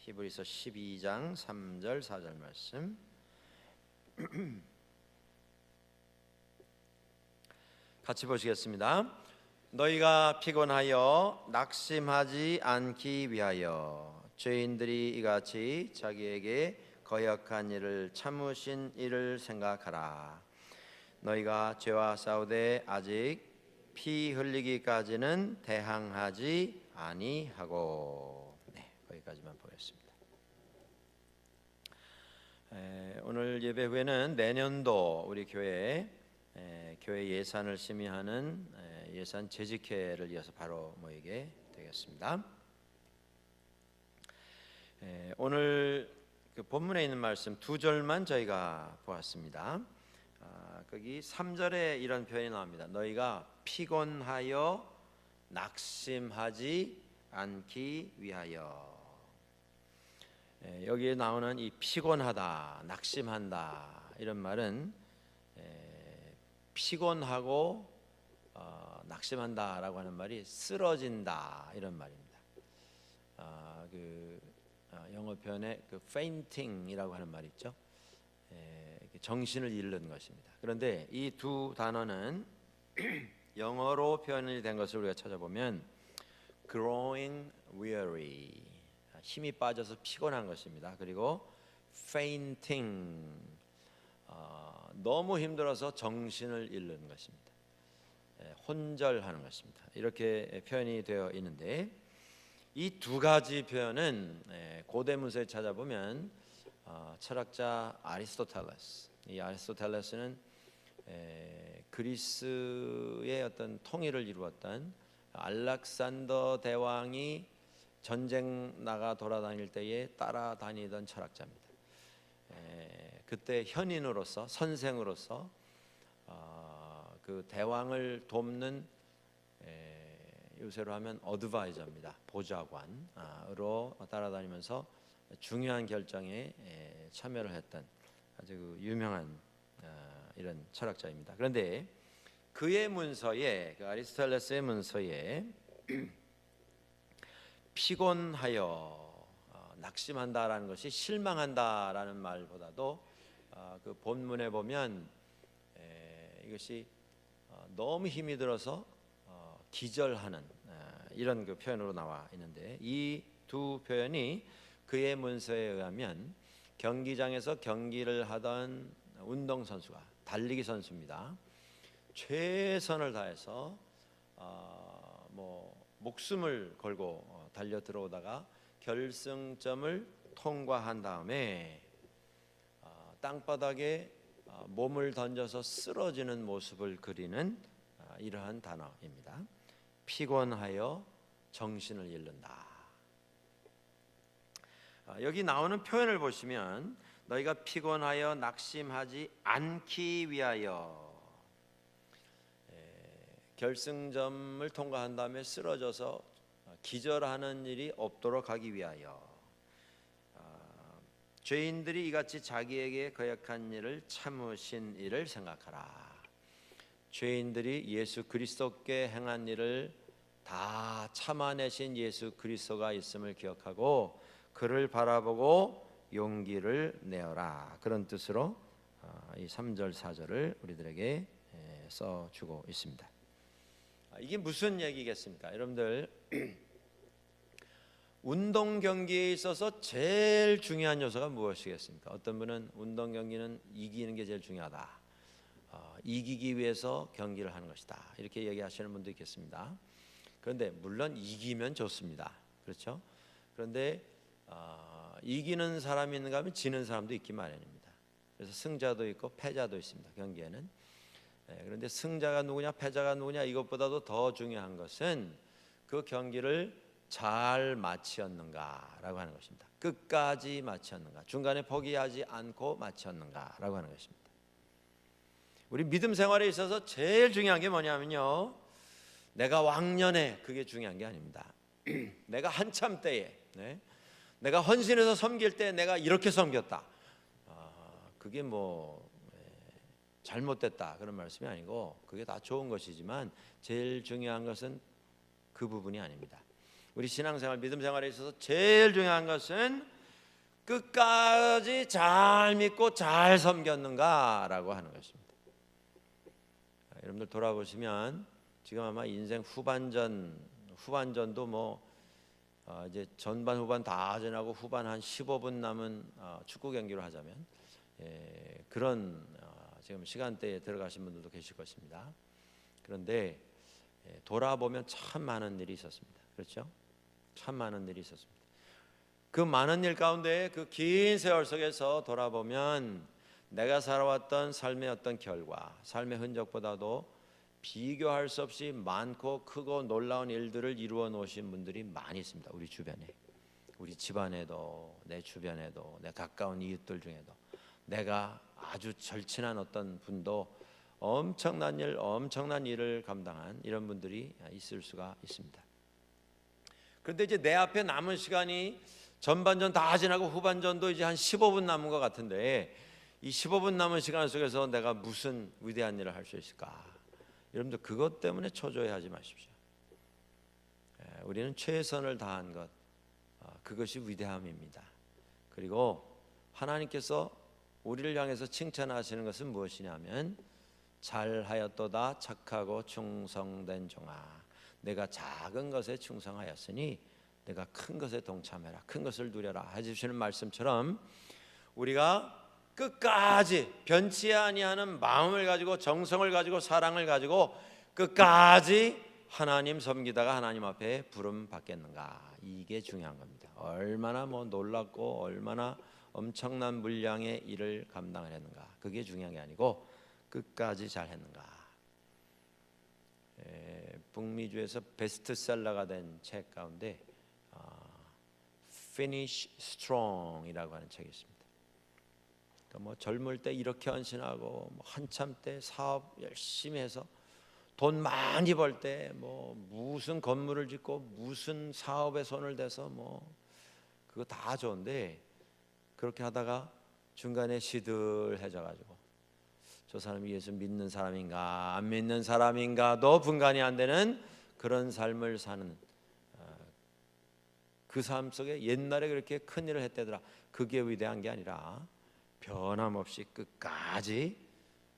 히브리서 12장 3절 4절 말씀 같이 보시겠습니다. 너희가 피곤하여 낙심하지 않기 위하여 죄인들이 이같이 자기에게 거역한 일을 참으신 이를 생각하라. 너희가 죄와 싸우되 아직 피 흘리기까지는 대항하지 아니하고. 거기까지만 보겠습니다. 오늘 예배 후에는 내년도 우리 교회 예산을 심의하는 예산 재직회를 이어서 바로 모이게 되겠습니다. 오늘 그 본문에 있는 말씀 두 절만 저희가 보았습니다. 거기 3절에 이런 표현이 나옵니다. 너희가 피곤하여 낙심하지 않기 위하여. 여기에 나오는 이 피곤하다, 낙심한다 이런 말은 피곤하고 낙심한다라고 하는 말이 쓰러진다 이런 말입니다. 영어 표현에 그 fainting이라고 하는 말이 있죠. 정신을 잃는 것입니다. 그런데 이 두 단어는 영어로 표현이 된 것을 우리가 찾아보면 growing weary, 힘이 빠져서 피곤한 것입니다. 그리고 fainting, 너무 힘들어서 정신을 잃는 것입니다. 혼절하는 것입니다. 이렇게 표현이 되어 있는데 이 두 가지 표현은 고대 문서에 찾아보면 철학자 아리스토텔레스, 이 아리스토텔레스는 그리스의 어떤 통일을 이루었던 알렉산더 대왕이 전쟁 나가 돌아다닐 때에 따라다니던 철학자입니다. 그때 현인으로서 선생으로서 그 대왕을 돕는 요새로 하면 어드바이저입니다. 보좌관으로 따라다니면서 중요한 결정에 참여를 했던 아주 유명한 이런 철학자입니다. 그런데 그의 문서에, 그 아리스토텔레스의 문서에 피곤하여 낙심한다라는 것이 실망한다라는 말보다도 그 본문에 보면 이것이 너무 힘이 들어서 기절하는 이런 그 표현으로 나와 있는데, 이 두 표현이 그의 문서에 의하면 경기장에서 경기를 하던 운동선수가, 달리기 선수입니다. 최선을 다해서 목숨을 걸고 달려 들어오다가 결승점을 통과한 다음에 땅바닥에 몸을 던져서 쓰러지는 모습을 그리는 이러한 단어입니다. 피곤하여 정신을 잃는다. 여기 나오는 표현을 보시면 너희가 피곤하여 낙심하지 않기 위하여, 결승점을 통과한 다음에 쓰러져서 기절하는 일이 없도록 하기 위하여, 죄인들이 이같이 자기에게 거역한 일을 참으신 이를 생각하라. 죄인들이 예수 그리스도께 행한 일을 다 참아내신 예수 그리스도가 있음을 기억하고 그를 바라보고 용기를 내어라. 그런 뜻으로 이 3절 4절을 우리들에게 써주고 있습니다. 이게 무슨 얘기겠습니까? 여러분들, 운동 경기에 있어서 제일 중요한 요소가 무엇이겠습니까? 어떤 분은 운동 경기는 이기는 게 제일 중요하다, 이기기 위해서 경기를 하는 것이다, 이렇게 얘기하시는 분도 있겠습니다. 그런데 물론 이기면 좋습니다. 그렇죠? 그런데 이기는 사람이 있는가 하면 지는 사람도 있기 마련입니다. 그래서 승자도 있고 패자도 있습니다, 경기에는. 그런데 승자가 누구냐 패자가 누구냐 이것보다도 더 중요한 것은 그 경기를 잘 마치었는가라고 하는 것입니다. 끝까지 마치었는가, 중간에 포기하지 않고 마치었는가라고 하는 것입니다. 우리 믿음 생활에 있어서 제일 중요한 게 뭐냐면요, 내가 왕년에 그게 중요한 게 아닙니다. 내가 한참 때에, 내가 헌신해서 섬길 때 내가 이렇게 섬겼다, 그게 잘못됐다 그런 말씀이 아니고, 그게 다 좋은 것이지만 제일 중요한 것은 그 부분이 아닙니다. 우리 신앙생활, 믿음 생활에 있어서 제일 중요한 것은 끝까지 잘 믿고 잘 섬겼는가라고 하는 것입니다. 여러분들 돌아보시면 지금 아마 인생 후반전도 뭐 이제 전반 후반 다 지나고 후반 한 15분 남은 축구 경기로 하자면 그런 지금 시간대에 들어가신 분들도 계실 것입니다. 그런데 돌아보면 참 많은 일이 있었습니다. 그렇죠? 참 많은 일이 있었습니다. 그 많은 일 가운데 그 긴 세월 속에서 돌아보면 내가 살아왔던 삶의 어떤 결과, 삶의 흔적보다도 비교할 수 없이 많고 크고 놀라운 일들을 이루어 놓으신 분들이 많이 있습니다. 우리 주변에, 우리 집안에도, 내 주변에도, 내 가까운 이웃들 중에도, 내가 아주 절친한 어떤 분도 엄청난 일을 감당한 이런 분들이 있을 수가 있습니다. 그런데 이제 내 앞에 남은 시간이 전반전 다 지나고 후반전도 이제 한 15분 남은 것 같은데, 이 15분 남은 시간 속에서 내가 무슨 위대한 일을 할 수 있을까? 여러분들 그것 때문에 초조해하지 마십시오. 우리는 최선을 다한 것, 그것이 위대함입니다. 그리고 하나님께서 우리를 향해서 칭찬하시는 것은 무엇이냐면, 잘하였도다 착하고 충성된 종아, 내가 작은 것에 충성하였으니 내가 큰 것에 동참해라, 큰 것을 누려라 해주시는 말씀처럼 우리가 끝까지 변치 아니하는 마음을 가지고, 정성을 가지고, 사랑을 가지고 끝까지 하나님 섬기다가 하나님 앞에 부름 받겠는가, 이게 중요한 겁니다. 얼마나 놀랍고 얼마나 엄청난 분량의 일을 감당을 했는가, 그게 중요한 게 아니고 끝까지 잘 했는가. 북미주에서 베스트셀러가 된 책 가운데 Finish Strong이라고 하는 책이 있습니다. 그러니까 젊을 때 이렇게 헌신하고, 한참 때 사업 열심히 해서 돈 많이 벌 때 무슨 건물을 짓고 무슨 사업에 손을 대서 그거 다 좋은데, 그렇게 하다가 중간에 시들해져 가지고 저 사람이 예수 믿는 사람인가 안 믿는 사람인가도 분간이 안 되는 그런 삶을 사는, 그 삶 속에 옛날에 그렇게 큰 일을 했다더라, 그게 위대한 게 아니라 변함없이 끝까지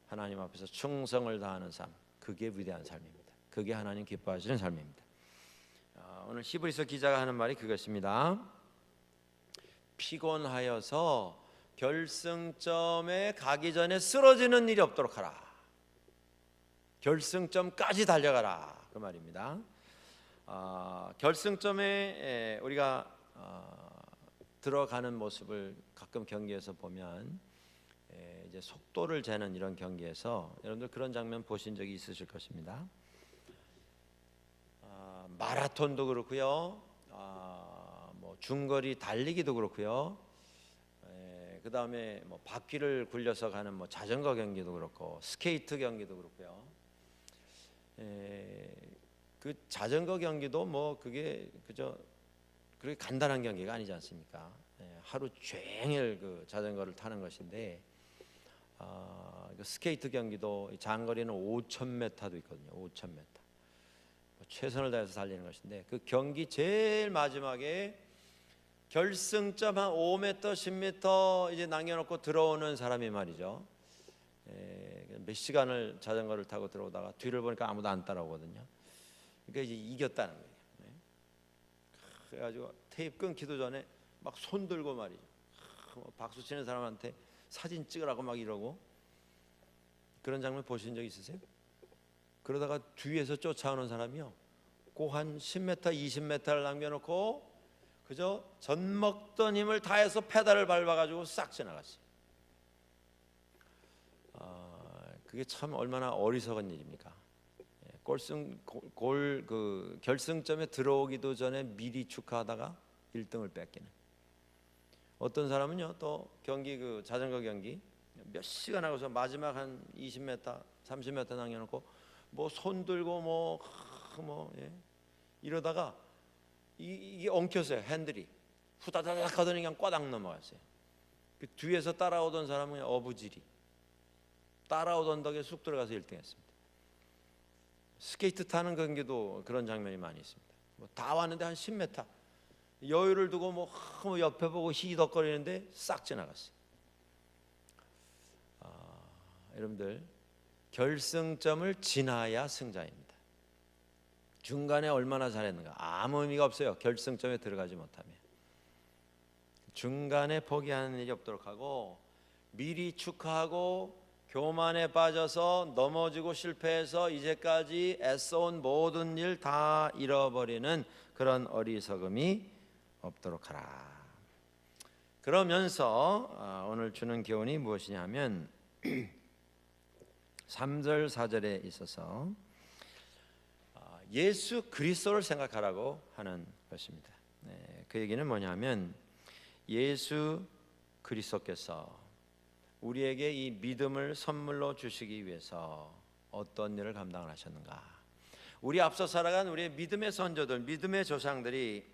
하나님 앞에서 충성을 다하는 삶, 그게 위대한 삶입니다. 그게 하나님 기뻐하시는 삶입니다. 오늘 히브리서 기자가 하는 말이 그것입니다. 피곤하여서 결승점에 가기 전에 쓰러지는 일이 없도록 하라. 결승점까지 달려가라, 그 말입니다. 결승점에 우리가 들어가는 모습을 가끔 경기에서 보면, 이제 속도를 재는 이런 경기에서 여러분들 그런 장면 보신 적이 있으실 것입니다. 마라톤도 그렇고요, 중거리 달리기도 그렇고요, 그 다음에 바퀴를 굴려서 가는 자전거 경기도 그렇고, 스케이트 경기도 그렇고요. 그 자전거 경기도 그게 그저 그렇게 간단한 경기가 아니지 않습니까? 하루 종일 그 자전거를 타는 것인데, 그 스케이트 경기도 장거리는 5,000m도 있거든요. 5,000m. 최선을 다해서 달리는 것인데, 그 경기 제일 마지막에 결승점 한 5m, 10m 이제 남겨놓고 들어오는 사람이 말이죠. 몇 시간을 자전거를 타고 들어오다가 뒤를 보니까 아무도 안 따라오거든요. 그러니까 이제 이겼다는 거예요. 그래가지고 테이프 끊기도 전에 막 손 들고 말이죠. 박수 치는 사람한테 사진 찍으라고 막 이러고, 그런 장면 보신 적 있으세요? 그러다가 뒤에서 쫓아오는 사람이요, 그 한 10m, 20m를 남겨놓고 그저 젖 먹던 힘을 다해서 페달을 밟아가지고 싹 지나갔어요. 그게 참 얼마나 어리석은 일입니까? 그 결승점에 들어오기도 전에 미리 축하하다가 1등을 뺏기는. 어떤 사람은요, 또 경기, 그 자전거 경기 몇 시간 하고서 마지막 한 20m, 30m 남겨놓고 손 들고 이러다가 이게 엉켰어요. 핸들이 후다다닥 하더니 그냥 꽈당 넘어갔어요. 그 뒤에서 따라오던 사람은 어부지리 따라오던 덕에 쑥 들어가서 1등했습니다. 스케이트 타는 경기도 그런 장면이 많이 있습니다. 다 왔는데 한 10m 여유를 두고 뭐 옆에 보고 희덕거리는데 싹 지나갔어요. 여러분들, 결승점을 지나야 승자입니다. 중간에 얼마나 잘했는가 아무 의미가 없어요. 결승점에 들어가지 못하면. 중간에 포기하는 일이 없도록 하고, 미리 축하하고 교만에 빠져서 넘어지고 실패해서 이제까지 애써온 모든 일 다 잃어버리는 그런 어리석음이 없도록 하라. 그러면서 오늘 주는 교훈이 무엇이냐 하면 3절 4절에 있어서 예수 그리스도를 생각하라고 하는 것입니다. 그 얘기는 뭐냐면 예수 그리스도께서 우리에게 이 믿음을 선물로 주시기 위해서 어떤 일을 감당을 하셨는가. 우리 앞서 살아간 우리의 믿음의 선조들, 믿음의 조상들이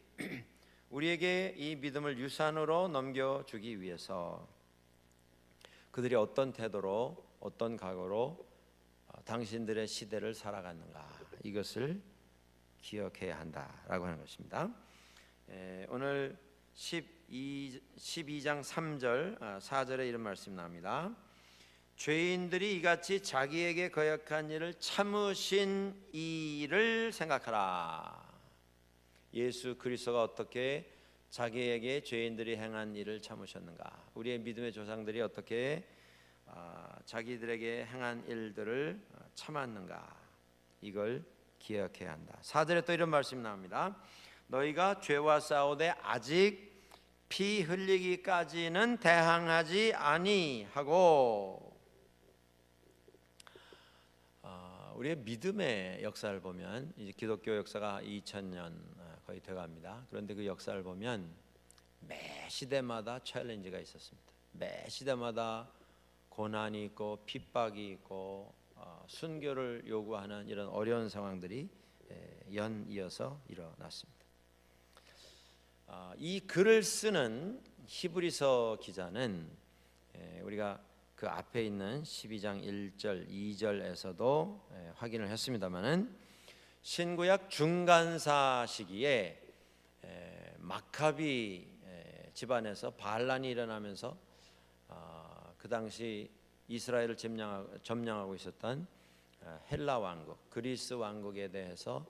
우리에게 이 믿음을 유산으로 넘겨주기 위해서 그들이 어떤 태도로, 어떤 각오로 당신들의 시대를 살아갔는가, 이것을 기억해야 한다라고 하는 것입니다. 오늘 12장 3절 4절에 이런 말씀 나옵니다. 죄인들이 이같이 자기에게 거역한 일을 참으신 이를 생각하라. 예수 그리스도가 어떻게 자기에게 죄인들이 행한 일을 참으셨는가, 우리의 믿음의 조상들이 어떻게 자기들에게 행한 일들을 참았는가, 이걸 기억해야 한다. 4절에 또 이런 말씀이 나옵니다. 너희가 죄와 싸우되 아직 피 흘리기까지는 대항하지 아니하고. 우리의 믿음의 역사를 보면, 이제 기독교 역사가 2000년 거의 돼갑니다. 그런데 그 역사를 보면 매 시대마다 챌린지가 있었습니다. 매 시대마다 고난이 있고 핍박이 있고 순교를 요구하는 이런 어려운 상황들이 연이어서 일어났습니다. 이 글을 쓰는 히브리서 기자는 우리가 그 앞에 있는 12장 1절 2절에서도 확인을 했습니다마는 신구약 중간사 시기에 마카비 집안에서 반란이 일어나면서 그 당시 이스라엘을 점령하고 있었던 헬라 왕국, 그리스 왕국에 대해서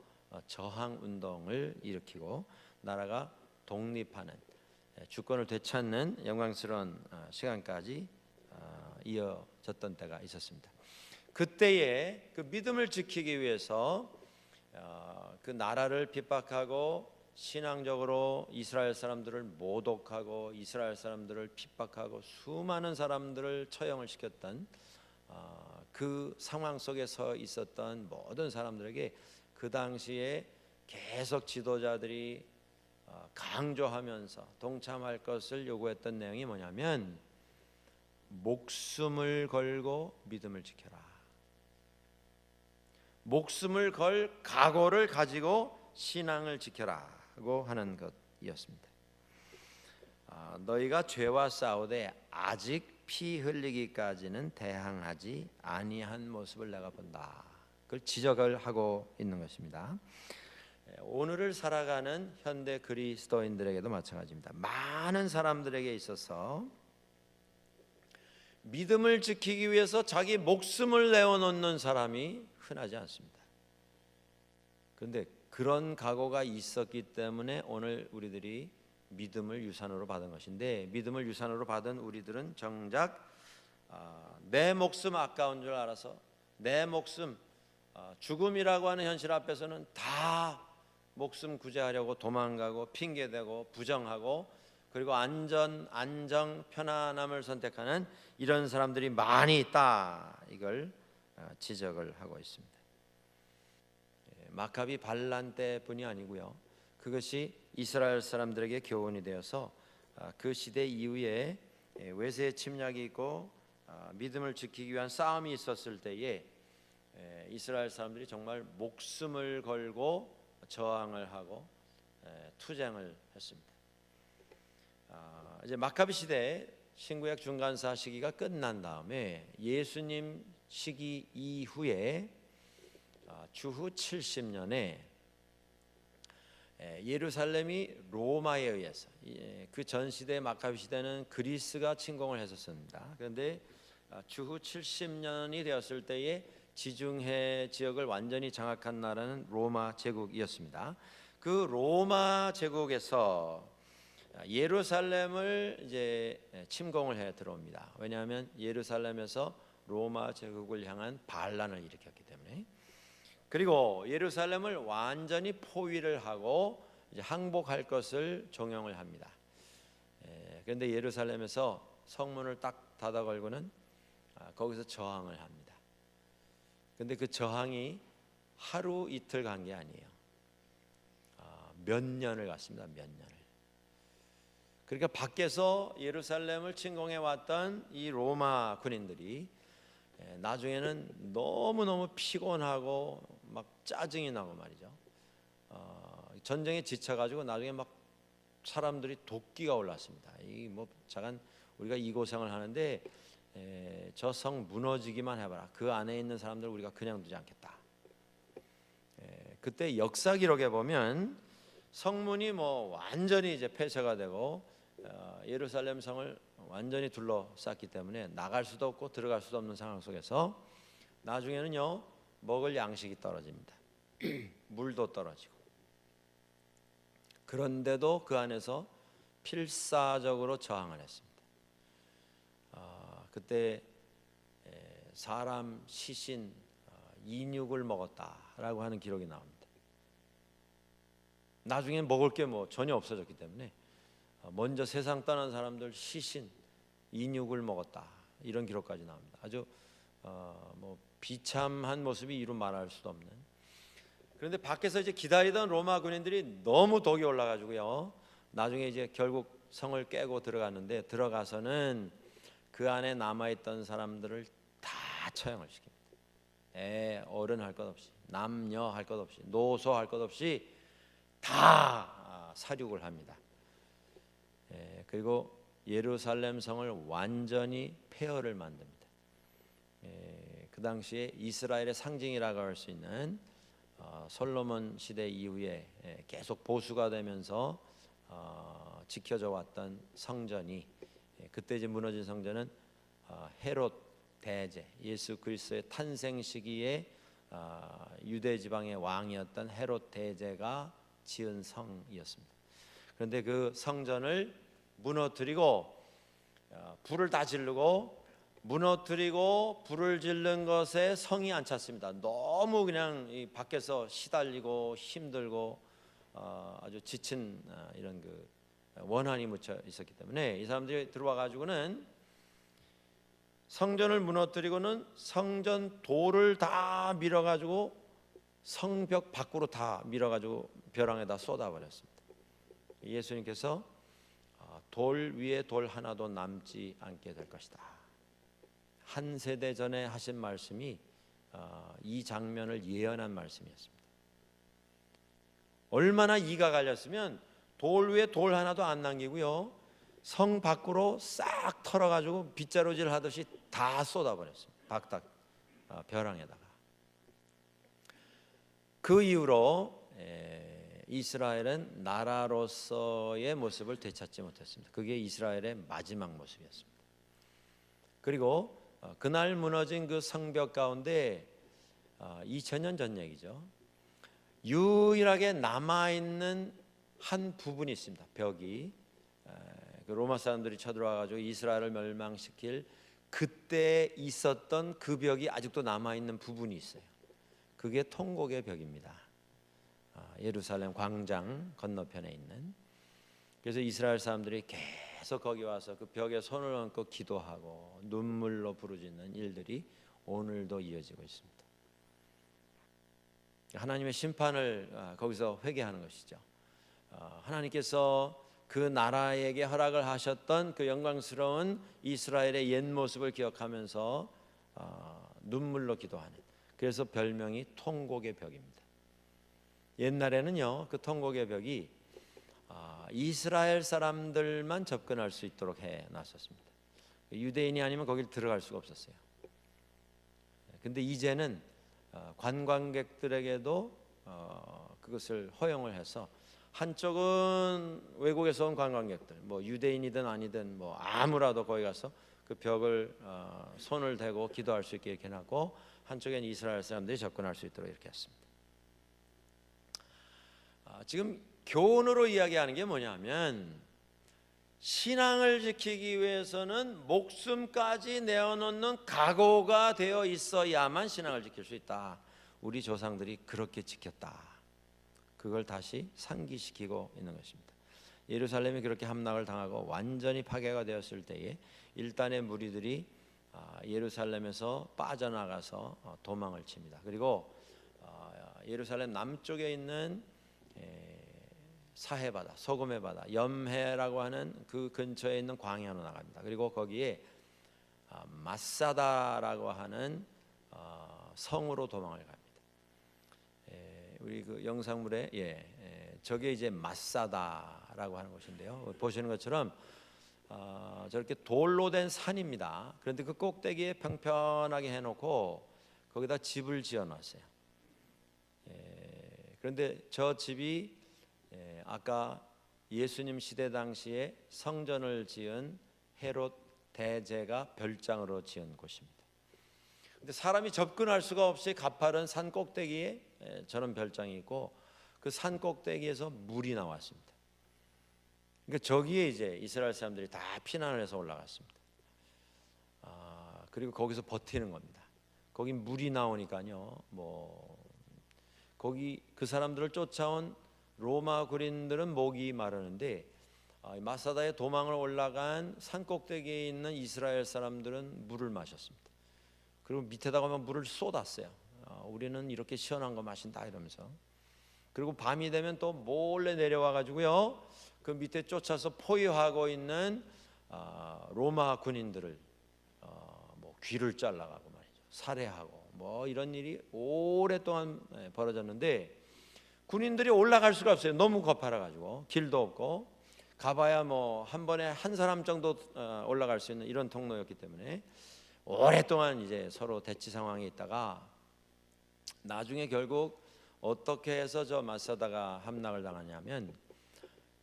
저항 운동을 일으키고 나라가 독립하는, 주권을 되찾는 영광스러운 시간까지 이어졌던 때가 있었습니다. 그때에 그 믿음을 지키기 위해서 그 나라를 핍박하고 신앙적으로 이스라엘 사람들을 모독하고 이스라엘 사람들을 핍박하고 수많은 사람들을 처형을 시켰던 그 상황 속에 서 있었던 모든 사람들에게 그 당시에 계속 지도자들이 강조하면서 동참할 것을 요구했던 내용이 뭐냐면 목숨을 걸고 믿음을 지켜라. 목숨을 걸 각오를 가지고 신앙을 지켜라고 하는 것이었습니다. 너희가 죄와 싸우되 아직 피 흘리기까지는 대항하지 아니한 모습을 내가 본다. 그걸 지적을 하고 있는 것입니다. 오늘을 살아가는 현대 그리스도인들에게도 마찬가지입니다. 많은 사람들에게 있어서 믿음을 지키기 위해서 자기 목숨을 내어놓는 사람이 흔하지 않습니다. 그런데 그런 각오가 있었기 때문에 오늘 우리들이 믿음을 유산으로 받은 것인데, 믿음을 유산으로 받은 우리들은 정작 내 목숨 아까운 줄 알아서 내 목숨, 죽음이라고 하는 현실 앞에서는 다 목숨 구제하려고 도망가고 핑계대고 부정하고, 그리고 안정, 편안함을 선택하는 이런 사람들이 많이 있다. 이걸 지적을 하고 있습니다. 마카비 반란 때뿐이 아니고요, 그것이 이스라엘 사람들에게 교훈이 되어서 그 시대 이후에 외세의 침략이 있고 믿음을 지키기 위한 싸움이 있었을 때에 이스라엘 사람들이 정말 목숨을 걸고 저항을 하고 투쟁을 했습니다. 이제 마카비 시대 신구약 중간사 시기가 끝난 다음에 예수님 시기 이후에 주후 70년에 예루살렘이 로마에 의해서, 그 전 시대 마카비 시대는 그리스가 침공을 했었습니다. 그런데 주후 70년이 되었을 때에 지중해 지역을 완전히 장악한 나라는 로마 제국이었습니다. 그 로마 제국에서 예루살렘을 이제 침공을 해 들어옵니다. 왜냐하면 예루살렘에서 로마 제국을 향한 반란을 일으켰기 때문에. 그리고 예루살렘을 완전히 포위를 하고 이제 항복할 것을 종용을 합니다. 그런데 예루살렘에서 성문을 딱 닫아 걸고는 거기서 저항을 합니다. 그런데 그 저항이 하루 이틀 간 게 아니에요. 몇 년을 갔습니다. 몇 년을. 그러니까 밖에서 예루살렘을 침공해 왔던 이 로마 군인들이 나중에는 너무너무 피곤하고 막 짜증이 나고 말이죠. 전쟁에 지쳐가지고 나중에 막 사람들이 도끼가 올랐습니다. 이 뭐 잠깐 우리가 이 고생을 하는데 저 성 무너지기만 해봐라. 그 안에 있는 사람들 우리가 그냥 두지 않겠다. 그때 역사 기록에 보면 성문이 뭐 완전히 이제 폐쇄가 되고 예루살렘 성을 완전히 둘러쌌기 때문에 나갈 수도 없고 들어갈 수도 없는 상황 속에서 나중에는요 먹을 양식이 떨어집니다. 물도 떨어지고. 그런데도 그 안에서 필사적으로 저항을 했습니다. 그때 사람 시신 인육을 먹었다라고 하는 기록이 나옵니다. 나중에 먹을 게 뭐 전혀 없어졌기 때문에 먼저 세상 떠난 사람들 시신 인육을 먹었다 이런 기록까지 나옵니다. 아주 뭐 비참한 모습이 이루 말할 수도 없는. 그런데 밖에서 이제 기다리던 로마 군인들이 너무 독이 올라가지고요. 나중에 이제 결국 성을 깨고 들어갔는데 들어가서는 그 안에 남아있던 사람들을 다 처형을 시킵니다. 어른 할 것 없이, 남녀 할 것 없이, 노소 할 것 없이 다 살육을 합니다. 그리고 예루살렘 성을 완전히 폐허를 만듭니다. 그 당시에 이스라엘의 상징이라고 할 수 있는 솔로몬 시대 이후에 계속 보수가 되면서 지켜져 왔던 성전이 그때 이제 무너진 성전은 헤롯 대제, 예수 그리스도의 탄생 시기에 유대 지방의 왕이었던 헤롯 대제가 지은 성이었습니다. 그런데 그 성전을 무너뜨리고 불을 다 지르고 무너뜨리고 불을 지른 것에 성이 안 찼습니다. 너무 그냥 이 밖에서 시달리고 힘들고 아주 지친 이런 그 원한이 묻혀 있었기 때문에 이 사람들이 들어와 가지고는 성전을 무너뜨리고는 성전 돌을 다 밀어 가지고 성벽 밖으로 다 밀어 가지고 벼랑에다 쏟아버렸습니다. 예수님께서 돌 위에 돌 하나도 남지 않게 될 것이다. 한 세대 전에 하신 말씀이 이 장면을 예언한 말씀이었습니다. 얼마나 이가 갈렸으면 돌 위에 돌 하나도 안 남기고요. 성 밖으로 싹 털어가지고 빗자루질 하듯이 다 쏟아버렸습니다. 박닥 벼랑에다가. 그 이후로 이스라엘은 나라로서의 모습을 되찾지 못했습니다. 그게 이스라엘의 마지막 모습이었습니다. 그리고 그날 무너진 그 성벽 가운데 2000년 전 얘기죠. 유일하게 남아있는 한 부분이 있습니다. 벽이 그 로마 사람들이 쳐들어와가지고 이스라엘을 멸망시킬 그때 있었던 그 벽이 아직도 남아있는 부분이 있어요. 그게 통곡의 벽입니다. 예루살렘 광장 건너편에 있는. 그래서 이스라엘 사람들이 계속 거기 와서 그 벽에 손을 얹고 기도하고 눈물로 부르짖는 일들이 오늘도 이어지고 있습니다. 하나님의 심판을 거기서 회개하는 것이죠. 하나님께서 그 나라에게 허락을 하셨던 그 영광스러운 이스라엘의 옛 모습을 기억하면서 눈물로 기도하는. 그래서 별명이 통곡의 벽입니다. 옛날에는요, 그 통곡의 벽이 이스라엘 사람들만 접근할 수 있도록 해놨었습니다. 유대인이 아니면 거길 들어갈 수가 없었어요. 근데 이제는 관광객들에게도 그것을 허용을 해서 한쪽은 외국에서 온 관광객들, 뭐 유대인이든 아니든 뭐 아무라도 거기 가서 그 벽을 손을 대고 기도할 수 있게 이렇게 해놨고, 한쪽엔 이스라엘 사람들이 접근할 수 있도록 이렇게 했습니다. 지금 교훈으로 이야기하는 게 뭐냐면, 신앙을 지키기 위해서는 목숨까지 내어놓는 각오가 되어 있어야만 신앙을 지킬 수 있다. 우리 조상들이 그렇게 지켰다. 그걸 다시 상기시키고 있는 것입니다. 예루살렘이 그렇게 함락을 당하고 완전히 파괴가 되었을 때에 일단의 무리들이 예루살렘에서 빠져나가서 도망을 칩니다. 그리고 예루살렘 남쪽에 있는 사해 바다, 소금의 바다, 염해라고 하는 그 근처에 있는 광야로 나갑니다. 그리고 거기에 마사다라고 하는 성으로 도망을 갑니다. 우리 그 영상물에 저게 이제 마사다라고 하는 곳인데요. 보시는 것처럼 저렇게 돌로 된 산입니다. 그런데 그 꼭대기에 평평하게 해놓고 거기다 집을 지어놨어요. 그런데 저 집이 아까 예수님 시대 당시에 성전을 지은 헤롯 대제가 별장으로 지은 곳입니다. 근데 사람이 접근할 수가 없이 가파른 산 꼭대기에 저런 별장이 있고, 그 산 꼭대기에서 물이 나왔습니다. 그러니까 저기에 이제 이스라엘 사람들이 다 피난을 해서 올라갔습니다. 그리고 거기서 버티는 겁니다. 거기 물이 나오니까요, 거기 그 사람들을 쫓아온 로마 군인들은 목이 마르는데, 마사다에 도망을 올라간 산 꼭대기에 있는 이스라엘 사람들은 물을 마셨습니다. 그리고 밑에다가 물을 쏟았어요. 우리는 이렇게 시원한 거 마신다 이러면서. 그리고 밤이 되면 또 몰래 내려와 가지고요, 그 밑에 쫓아서 포위하고 있는 로마 군인들을 귀를 잘라가고 말이죠, 살해하고 이런 일이 오랫동안 벌어졌는데, 군인들이 올라갈 수가 없어요. 너무 고파라 가지고, 길도 없고, 가봐야 한 번에 한 사람 정도 올라갈 수 있는 이런 통로였기 때문에 오랫동안 이제 서로 대치 상황에 있다가, 나중에 결국 어떻게 해서 저 마사다가 함락을 당하냐면,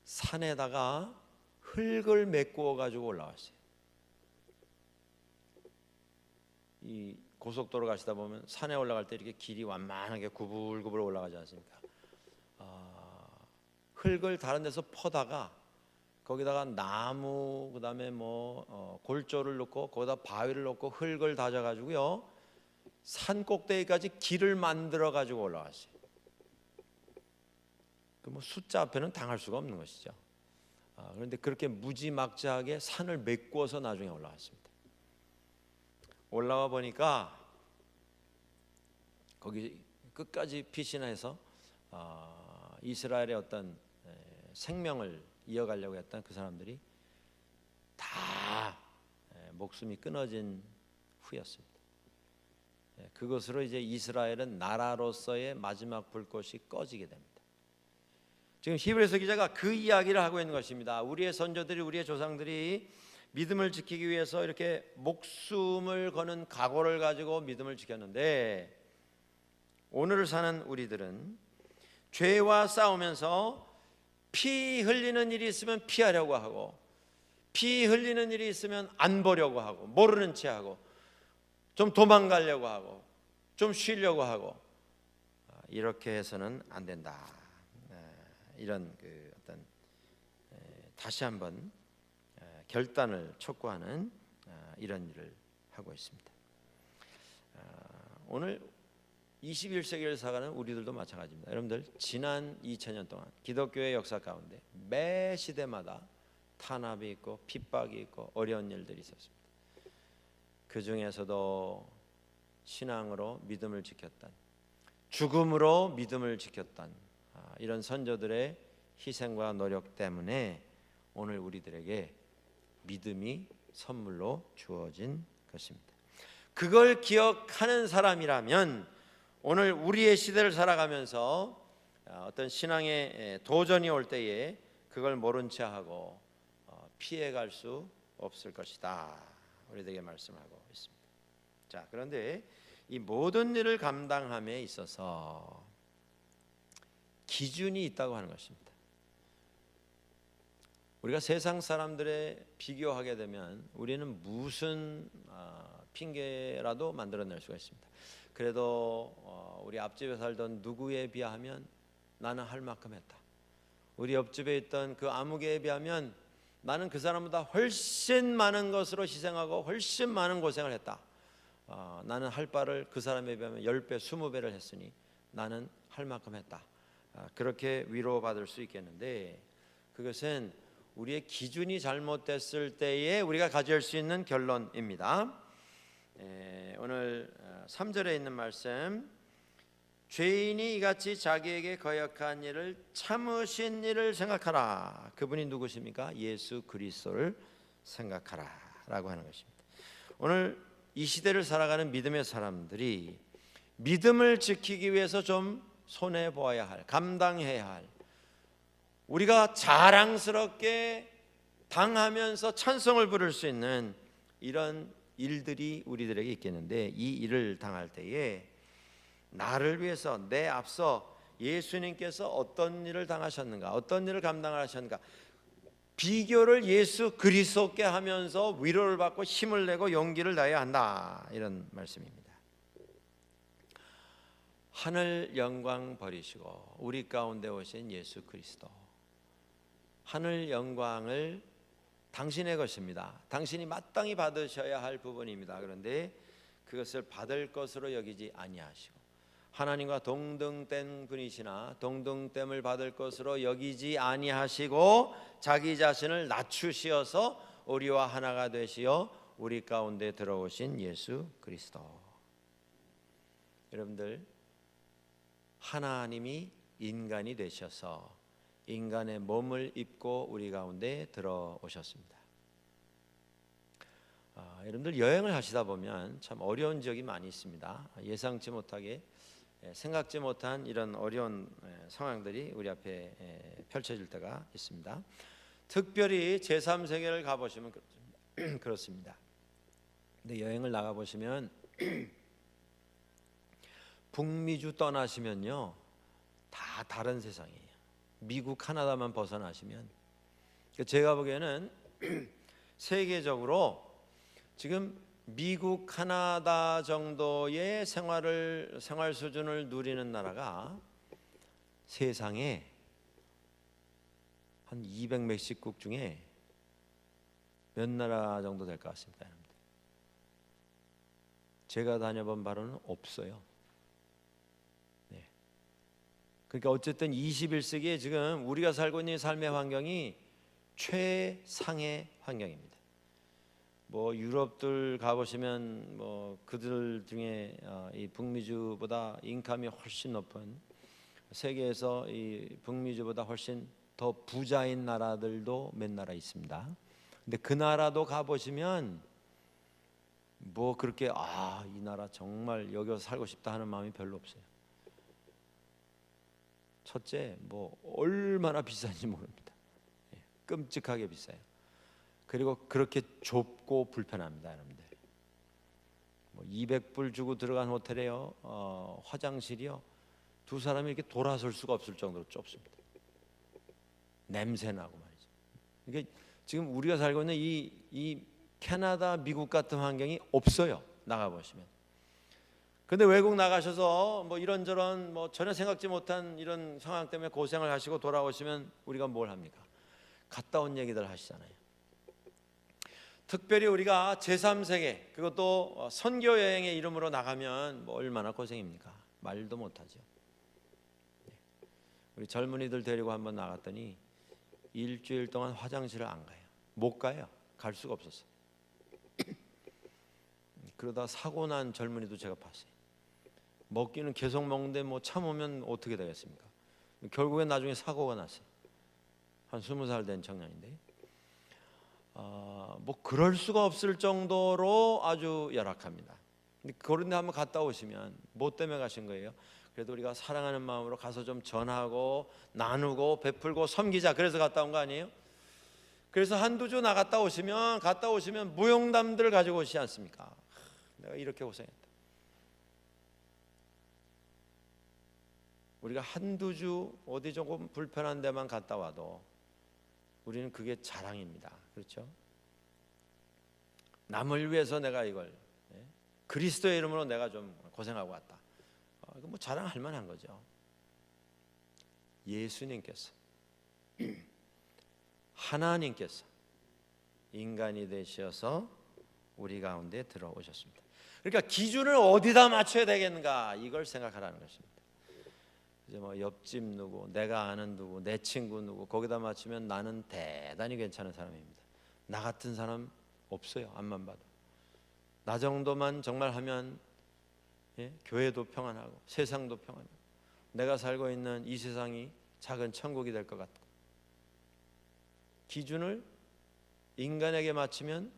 산에다가 흙을 메꾸어 가지고 올라왔어요. 이 고속도로 가시다 보면 산에 올라갈 때 이렇게 길이 완만하게 구불구불 올라가지 않습니까? 흙을 다른 데서 퍼다가 거기다가 나무, 그다음에 골조를 넣고 거기다 바위를 넣고 흙을 다져 가지고요, 산 꼭대기까지 길을 만들어 가지고 올라왔어요. 그 숫자 앞에는 당할 수가 없는 것이죠. 그런데 그렇게 무지막지하게 산을 메꾸어서 나중에 올라왔습니다. 올라와 보니까 거기 끝까지 피신해서 이스라엘의 어떤 생명을 이어가려고 했던 그 사람들이 다 목숨이 끊어진 후였습니다. 그것으로 이제 이스라엘은 나라로서의 마지막 불꽃이 꺼지게 됩니다. 지금 히브리서 기자가 그 이야기를 하고 있는 것입니다. 우리의 선조들이, 우리의 조상들이 믿음을 지키기 위해서 이렇게 목숨을 거는 각오를 가지고 믿음을 지켰는데, 오늘을 사는 우리들은 죄와 싸우면서 피 흘리는 일이 있으면 피하려고 하고, 피 흘리는 일이 있으면 안 보려고 하고, 모르는 채 하고, 좀 도망가려고 하고, 좀 쉬려고 하고, 이렇게 해서는 안 된다. 이런 어떤 다시 한번 결단을 촉구하는 이런 일을 하고 있습니다. 오늘 21세기를 살아가는 우리들도 마찬가지입니다. 여러분들, 지난 2000년 동안 기독교의 역사 가운데 매 시대마다 탄압이 있고 핍박이 있고 어려운 일들이 있었습니다. 그 중에서도 신앙으로 믿음을 지켰던, 죽음으로 믿음을 지켰던 이런 선조들의 희생과 노력 때문에 오늘 우리들에게 믿음이 선물로 주어진 것입니다. 그걸 기억하는 사람이라면 오늘 우리의 시대를 살아가면서 어떤 신앙의 도전이 올 때에 그걸 모른 채 하고 피해갈 수 없을 것이다, 우리에게 말씀하고 있습니다. 자, 그런데 이 모든 일을 감당함에 있어서 기준이 있다고 하는 것입니다. 우리가 세상 사람들에 비교하게 되면 우리는 무슨 핑계라도 만들어낼 수가 있습니다. 그래도 우리 앞집에 살던 누구에 비하면 나는 할 만큼 했다. 우리 옆집에 있던 그 아무개에 비하면 나는 그 사람보다 훨씬 많은 것으로 희생하고 훨씬 많은 고생을 했다. 나는 할 바를 그 사람에 비하면 10배, 20배를 했으니 나는 할 만큼 했다. 그렇게 위로받을 수 있겠는데, 그것은 우리의 기준이 잘못됐을 때에 우리가 가질 수 있는 결론입니다. 오늘 3절에 있는 말씀, 죄인이 이같이 자기에게 거역한 일을 참으신 일을 생각하라. 그분이 누구십니까? 예수 그리스도를 생각하라 라고 하는 것입니다. 오늘 이 시대를 살아가는 믿음의 사람들이 믿음을 지키기 위해서 좀 손해보아야 할, 감당해야 할, 우리가 자랑스럽게 당하면서 찬송을 부를 수 있는 이런 일들이 우리들에게 있겠는데, 이 일을 당할 때에 나를 위해서 내 앞서 예수님께서 어떤 일을 당하셨는가, 어떤 일을 감당하셨는가, 비교를 예수 그리스도께 하면서 위로를 받고 힘을 내고 용기를 내야 한다, 이런 말씀입니다. 하늘 영광 버리시고 우리 가운데 오신 예수 그리스도, 하늘 영광을 당신의 것입니다. 당신이 마땅히 받으셔야 할 부분입니다. 그런데 그것을 받을 것으로 여기지 아니하시고 하나님과 동등된 분이시나 동등됨을 받을 것으로 여기지 아니하시고 자기 자신을 낮추시어서 우리와 하나가 되시어 우리 가운데 들어오신 예수 그리스도. 여러분들, 하나님이 인간이 되셔서 인간의 몸을 입고 우리 가운데 들어오셨습니다. 여러분들, 여행을 하시다 보면 참 어려운 지역이 많이 있습니다. 예상치 못하게, 생각지 못한 이런 어려운 상황들이 우리 앞에 펼쳐질 때가 있습니다. 특별히 제3세계를 가보시면 그렇습니다. 근데 여행을 나가보시면 북미주 떠나시면요, 다 다른 세상이에요. 미국, 카나다만 벗어나시면, 제가 보기에는 세계적으로 지금 미국, 카나다 정도의 생활 수준을 누리는 나라가 세상에 한 200 몇십국 중에 몇 나라 정도 될 것 같습니다. 제가 다녀본 바로는 없어요. 그러니까 어쨌든 21세기에 지금 우리가 살고 있는 삶의 환경이 최상의 환경입니다. 뭐 유럽들 가보시면 뭐 그들 중에 이 북미주보다 인감이 훨씬 높은, 세계에서 이 북미주보다 훨씬 더 부자인 나라들도 몇 나라 있습니다. 근데 그 나라도 가보시면 뭐 그렇게 이 나라 정말 여기 와서 살고 싶다 하는 마음이 별로 없어요. 첫째, 뭐 얼마나 비싼지 모릅니다. 끔찍하게 비싸요. 그리고 그렇게 좁고 불편합니다, 여러분들. 뭐 200불 주고 들어간 호텔에요, 화장실이요, 두 사람이 이렇게 돌아설 수가 없을 정도로 좁습니다. 냄새 나고 말이죠. 이게 지금 우리가 살고 있는 이 캐나다, 미국 같은 환경이 없어요. 나가 보시면. 근데 외국 나가셔서 뭐 이런저런 뭐 전혀 생각지 못한 이런 상황 때문에 고생을 하시고 돌아오시면 우리가 뭘 합니까? 갔다 온 얘기들 하시잖아요. 특별히 우리가 제3세계, 그것도 선교 여행의 이름으로 나가면 뭐 얼마나 고생입니까? 말도 못하죠. 우리 젊은이들 데리고 한번 나갔더니 일주일 동안 화장실을 안 가요. 못 가요. 갈 수가 없었어요. 그러다 사고 난 젊은이도 제가 봤어요. 먹기는 계속 먹는데 뭐 참으면 어떻게 되겠습니까? 결국엔 나중에 사고가 났어요. 한 20살 된 청년인데, 뭐 그럴 수가 없을 정도로 아주 열악합니다. 근데 그런데 한번 갔다 오시면 뭐 때문에 가신 거예요? 그래도 우리가 사랑하는 마음으로 가서 좀 전하고 나누고 베풀고 섬기자, 그래서 갔다 온 거 아니에요? 그래서 한두 주 나갔다 오시면, 갔다 오시면 무용담들을 가지고 오시지 않습니까? 내가 이렇게 고생했다. 우리가 한두 주 어디 조금 불편한 데만 갔다 와도 우리는 그게 자랑입니다. 그렇죠? 남을 위해서 내가 이걸 그리스도의 이름으로 내가 좀 고생하고 왔다. 이거 뭐 자랑할 만한 거죠. 예수님께서 하나님께서 인간이 되셔서 우리 가운데 들어오셨습니다. 그러니까 기준을 어디다 맞춰야 되겠는가 이걸 생각하라는 것입니다. 이제 뭐 옆집 누구, 내가 아는 누구, 내 친구 누구 거기다 맞추면 나는 대단히 괜찮은 사람입니다. 나 같은 사람 없어요. 앞만 봐도. 나 정도만 정말 하면 교회도 평안하고 세상도 평안하고 내가 살고 있는 이 세상이 작은 천국이 될 것 같고, 기준을 인간에게 맞추면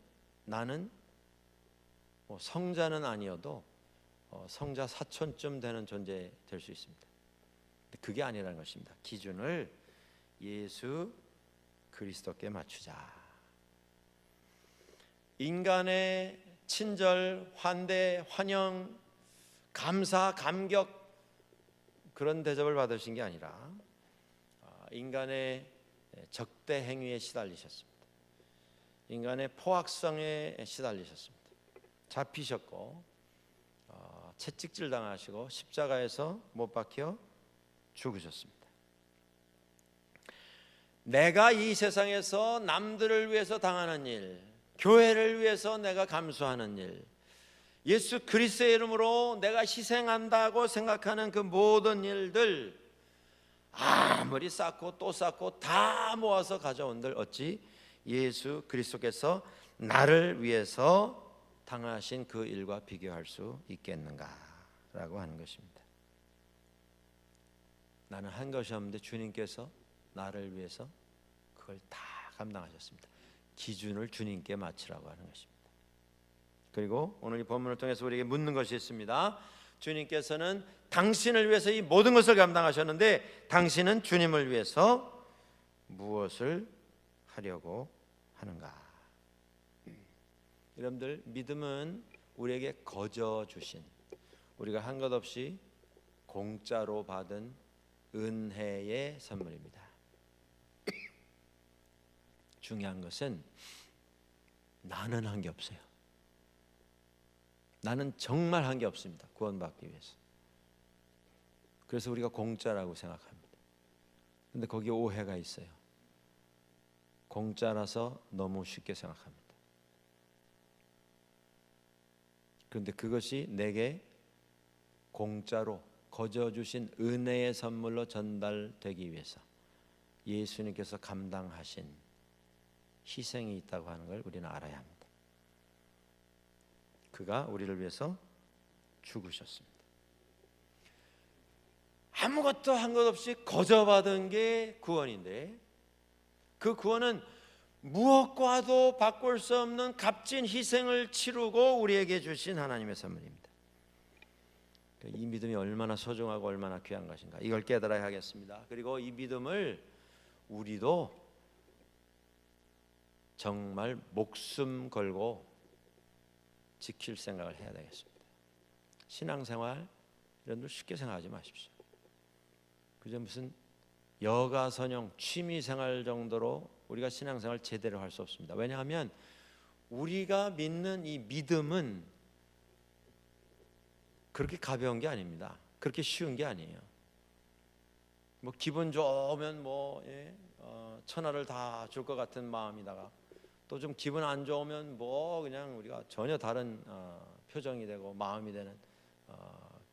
나는 뭐 성자는 아니어도 성자 사촌쯤 되는 존재 될 수 있습니다. 근데 그게 아니라는 것입니다. 기준을 예수 그리스도께 맞추자. 인간의 친절, 환대, 환영, 감사, 감격 그런 대접을 받으신 게 아니라 인간의 적대 행위에 시달리셨습니다. 인간의 포악성에 시달리셨습니다. 잡히셨고 채찍질 당하시고 십자가에서 못 박혀 죽으셨습니다. 내가 이 세상에서 남들을 위해서 당하는 일, 교회를 위해서 내가 감수하는 일, 예수 그리스도의 이름으로 내가 희생한다고 생각하는 그 모든 일들 아무리 쌓고 또 쌓고 다 모아서 가져온들 어찌 예수 그리스도께서 나를 위해서 당하신 그 일과 비교할 수 있겠는가라고 하는 것입니다. 나는 한 것이 없는데 주님께서 나를 위해서 그걸 다 감당하셨습니다. 기준을 주님께 맞추라고 하는 것입니다. 그리고 오늘 이 본문을 통해서 우리에게 묻는 것이 있습니다. 주님께서는 당신을 위해서 이 모든 것을 감당하셨는데 당신은 주님을 위해서 무엇을 하려고 하는가? 여러분들, 믿음은 우리에게 거저 주신, 우리가 한 것 없이 공짜로 받은 은혜의 선물입니다. 중요한 것은 나는 한 게 없어요. 나는 정말 한 게 없습니다. 구원받기 위해서. 그래서 우리가 공짜라고 생각합니다. 그런데 거기에 오해가 있어요. 공짜라서 너무 쉽게 생각합니다. 그런데 그것이 내게 공짜로 거저 주신 은혜의 선물로 전달되기 위해서 예수님께서 감당하신 희생이 있다고 하는 걸 우리는 알아야 합니다. 그가 우리를 위해서 죽으셨습니다. 아무것도 한 것 없이 거저 받은 게 구원인데, 그 구원은 무엇과도 바꿀 수 없는 값진 희생을 치르고 우리에게 주신 하나님의 선물입니다. 이 믿음이 얼마나 소중하고 얼마나 귀한 것인가, 이걸 깨달아야 하겠습니다. 그리고 이 믿음을 우리도 정말 목숨 걸고 지킬 생각을 해야 되겠습니다. 신앙생활 이런 걸 쉽게 생각하지 마십시오. 그저 무슨 여가선용 취미생활 정도로 우리가 신앙생활 제대로 할 수 없습니다. 왜냐하면 우리가 믿는 이 믿음은 그렇게 가벼운 게 아닙니다. 그렇게 쉬운 게 아니에요. 뭐 기분 좋으면 천하를 다 줄 것 같은 마음이다가 또 좀 기분 안 좋으면 그냥 우리가 전혀 다른 표정이 되고 마음이 되는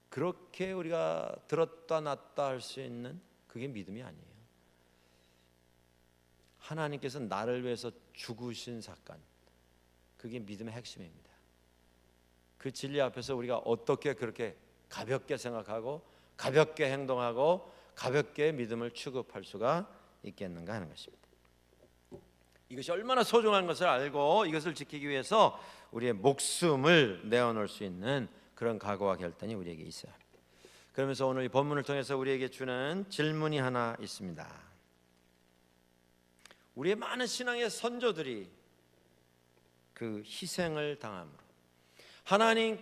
그렇게 우리가 들었다 놨다 할 수 있는 그게 믿음이 아니에요. 하나님께서 나를 위해서 죽으신 사건, 그게 믿음의 핵심입니다. 그 진리 앞에서 우리가 어떻게 그렇게 가볍게 생각하고 가볍게 행동하고 가볍게 믿음을 취급할 수가 있겠는가 하는 것입니다. 이것이 얼마나 소중한 것을 알고 이것을 지키기 위해서 우리의 목숨을 내어놓을 수 있는 그런 각오와 결단이 우리에게 있어야 합니다. 그러면서 오늘 이 본문을 통해서 우리에게 주는 질문이 하나 있습니다. 우리의 많은 신앙의 선조들이 그 희생을 당함으로 하나님이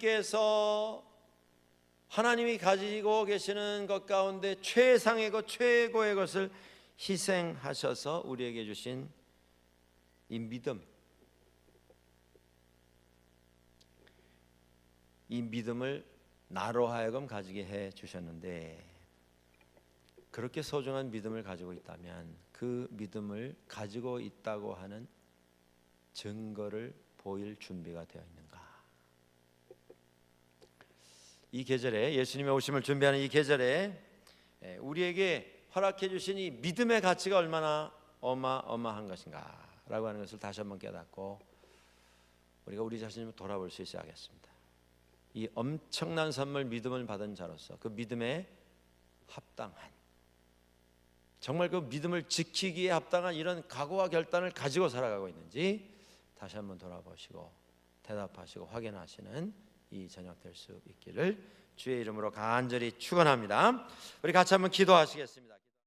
가지고 계시는 것 가운데 최상의 것, 최고의 것을 희생하셔서 우리에게 주신 이 믿음, 이 믿음을 나로 하여금 가지게 해 주셨는데, 그렇게 소중한 믿음을 가지고 있다면 그 믿음을 가지고 있다고 하는 증거를 보일 준비가 되어 있는가? 이 계절에, 예수님의 오심을 준비하는 이 계절에 우리에게 허락해 주신 이 믿음의 가치가 얼마나 어마어마한 것인가 라고 하는 것을 다시 한번 깨닫고 우리가 우리 자신을 돌아볼 수 있어야 하겠습니다. 이 엄청난 선물, 믿음을 받은 자로서 그 믿음에 합당한, 정말 그 믿음을 지키기에 합당한 이런 각오와 결단을 가지고 살아가고 있는지 다시 한번 돌아보시고 대답하시고 확인하시는 이 저녁 될 수 있기를 주의 이름으로 간절히 축원합니다. 우리 같이 한번 기도하시겠습니다.